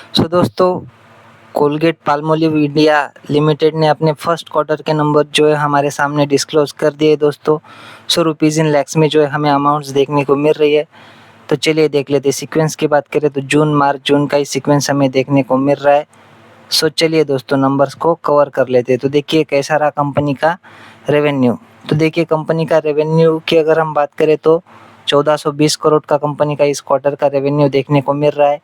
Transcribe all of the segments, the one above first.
सो दोस्तों, Colgate Palmolive India limited ने अपने फर्स्ट क्वार्टर के नंबर जो है हमारे सामने डिस्क्लोज कर दिए दोस्तों। सो रुपीज़ इन लैक्स में जो है हमें अमाउंट्स देखने को मिल रही है। तो चलिए देख लेते हैं। सीक्वेंस की बात करें तो जून मार्च जून का ही सीक्वेंस हमें देखने को मिल रहा है। सो चलिए दोस्तों नंबर्स को कवर कर लेते हैं। तो देखिए कैसा रहा कंपनी का रेवेन्यू। तो देखिए कंपनी का रेवेन्यू की अगर हम बात करें तो 1420 करोड़ का कंपनी का इस क्वार्टर का रेवेन्यू देखने को मिल रहा है।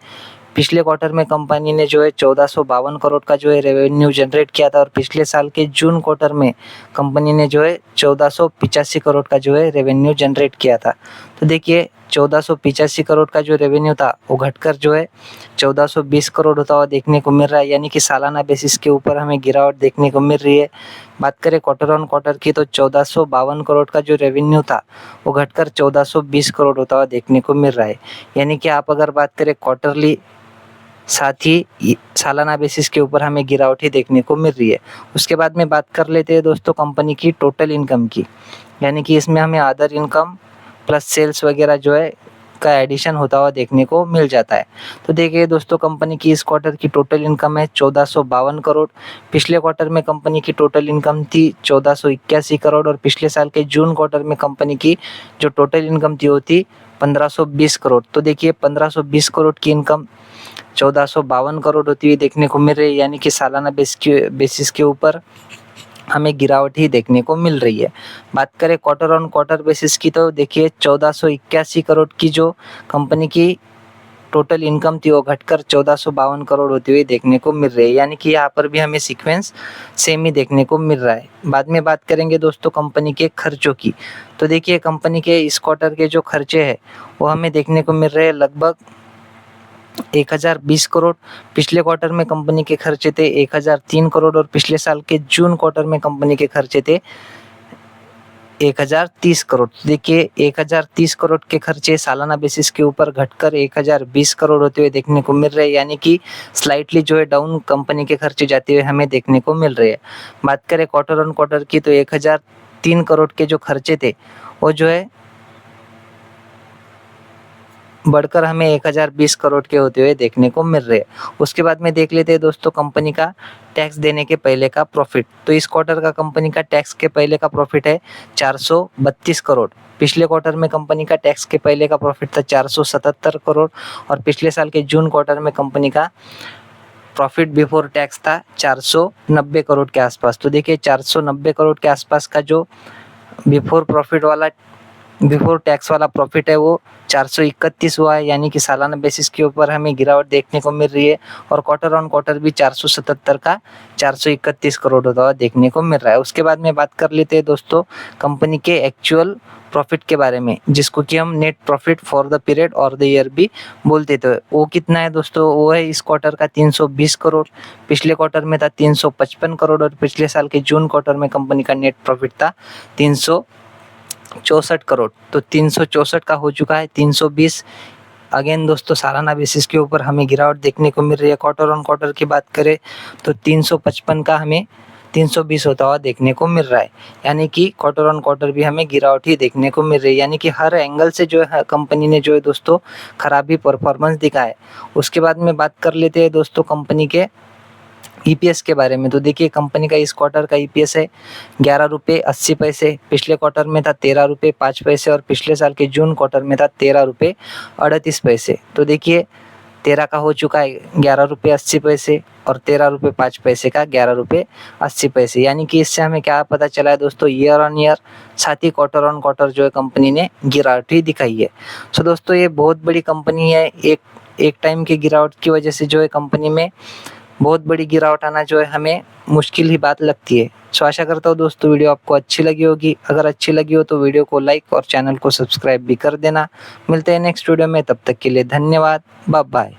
पिछले क्वार्टर में कंपनी ने जो है 1452 करोड़ का जो है रेवेन्यू जनरेट किया था और पिछले साल के जून क्वार्टर में कंपनी ने जो है 1485 करोड़ का जो है रेवेन्यू जनरेट किया था। तो देखिए 1485 करोड़ का जो रेवेन्यू था वो घटकर जो है 1420 करोड़ होता हुआ देखने को मिल रहा है, यानी कि सालाना बेसिस के ऊपर हमें गिरावट देखने को मिल रही है। बात करें क्वार्टर ऑन क्वार्टर की तो 1452 करोड़ का जो रेवेन्यू था वो घटकर 1420 करोड़ होता हुआ देखने को मिल रहा है। यानी कि आप अगर बात करें क्वार्टरली साथ ही सालाना बेसिस के ऊपर हमें गिरावट ही देखने को मिल रही है। उसके बाद में बात कर लेते हैं दोस्तों कंपनी की टोटल इनकम की, यानी कि इसमें हमें अदर इनकम प्लस सेल्स वगैरह जो है का एडिशन होता हुआ देखने को मिल जाता है। तो देखिए दोस्तों कंपनी की इस क्वार्टर की टोटल इनकम है 1452 करोड़। पिछले क्वार्टर में कंपनी की टोटल इनकम थी 1481 करोड़ और पिछले साल के जून क्वार्टर में कंपनी की जो टोटल इनकम थी वो थी 1520 करोड़। तो देखिए 1520 करोड़ की इनकम 1452 करोड़ होती हुई देखने को मिल रही है, यानी कि सालाना बेसिस के ऊपर हमें गिरावट ही देखने को मिल रही है। बात करें क्वार्टर ऑन क्वार्टर बेसिस की तो देखिए 1481 करोड़ की जो कंपनी की टोटल इनकम थी वो घटकर 1452 करोड़ होती हुई देखने को मिल रही है, यानी कि यहाँ पर भी हमें सीक्वेंस सेम ही देखने को मिल रहा है। बाद में बात करेंगे दोस्तों कंपनी के खर्चों की। तो देखिए कंपनी के इस क्वार्टर के जो खर्चे हैं वो हमें देखने को मिल रहे हैं लगभग 1020 करोड़। पिछले क्वार्टर में कंपनी के खर्चे थे 1003 करोड़ और पिछले साल के जून क्वार्टर में कंपनी के खर्चे थे 1030 करोड़। देखिए 1030 करोड़ के खर्चे सालाना बेसिस के ऊपर घटकर 1020 करोड़ होते हुए देखने को मिल रहे हैं, यानी कि स्लाइटली जो है डाउन कंपनी के खर्चे जाते हुए हमें देखने को मिल रहे हैं। बात करें क्वार्टर ऑन क्वार्टर की तो 1003 करोड़ के जो खर्चे थे वो जो है बढ़कर हमें 1020 करोड़ के होते हुए देखने को मिल रहे हैं। उसके बाद में देख लेते हैं दोस्तों कंपनी का टैक्स देने के पहले का प्रॉफिट। तो इस क्वार्टर का कंपनी का टैक्स के पहले का प्रॉफिट है 432 करोड़। पिछले क्वार्टर में कंपनी का टैक्स के पहले का प्रॉफिट था 477 करोड़ और पिछले साल के जून क्वार्टर में कंपनी का प्रॉफिट बिफोर टैक्स था 490 करोड़ के आसपास। तो देखिए 490 करोड़ के आसपास का जो बिफोर टैक्स वाला प्रॉफिट है वो 431 हुआ है, यानी कि सालाना बेसिस के ऊपर हमें गिरावट देखने को मिल रही है और क्वार्टर ऑन क्वार्टर भी 477 का 431 करोड़ होता हुआ देखने को मिल रहा है। उसके बाद में बात कर लेते हैं दोस्तों कंपनी के एक्चुअल प्रॉफिट के बारे में, जिसको कि हम net profit for the period और द ईयर भी बोलते थे। वो कितना है दोस्तों, वो है इस क्वार्टर का 320 करोड़। पिछले क्वार्टर में था 355 करोड़ और पिछले साल के जून क्वार्टर में कंपनी का नेट प्रॉफिट था 364 करोड़। तो 364 का हो चुका है 320। अगेन दोस्तों सालाना बेसिस के ऊपर हमें गिरावट देखने को मिल रही है। क्वार्टर ऑन क्वार्टर की बात करें तो 355 का हमें 320 होता हुआ देखने को मिल रहा है, यानी कि क्वार्टर ऑन क्वार्टर भी हमें गिरावट ही देखने को मिल रही है, यानी कि हर एंगल से जो है कंपनी ने जो है दोस्तों खराबी परफॉर्मेंस दिखा है। उसके बाद में बात कर लेते हैं दोस्तों कंपनी के ईपीएस के बारे में। तो देखिए कंपनी का इस क्वार्टर का ईपीएस है 11 रुपये 80 पैसे। पिछले क्वार्टर में था 13 रुपये 5 पैसे और पिछले साल के जून क्वार्टर में था 13 रुपये 38 पैसे। तो देखिए 13 का हो चुका है 11 रुपये 80 पैसे और 13 रुपये 5 पैसे का 11 रुपये 80 पैसे, यानी कि इससे हमें क्या पता चला है दोस्तों, ईयर ऑन ईयर साथ ही क्वार्टर ऑन क्वार्टर जो है कंपनी ने गिरावट ही दिखाई है। सो दोस्तों ये बहुत बड़ी कंपनी है। एक टाइम की गिरावट की वजह से जो है कंपनी में बहुत बड़ी गिरावट आना जो है हमें मुश्किल ही बात लगती है। सो आशा करता हूँ दोस्तों वीडियो आपको अच्छी लगी होगी। अगर अच्छी लगी हो तो वीडियो को लाइक और चैनल को सब्सक्राइब भी कर देना। मिलते हैं नेक्स्ट वीडियो में, तब तक के लिए धन्यवाद। Bye bye.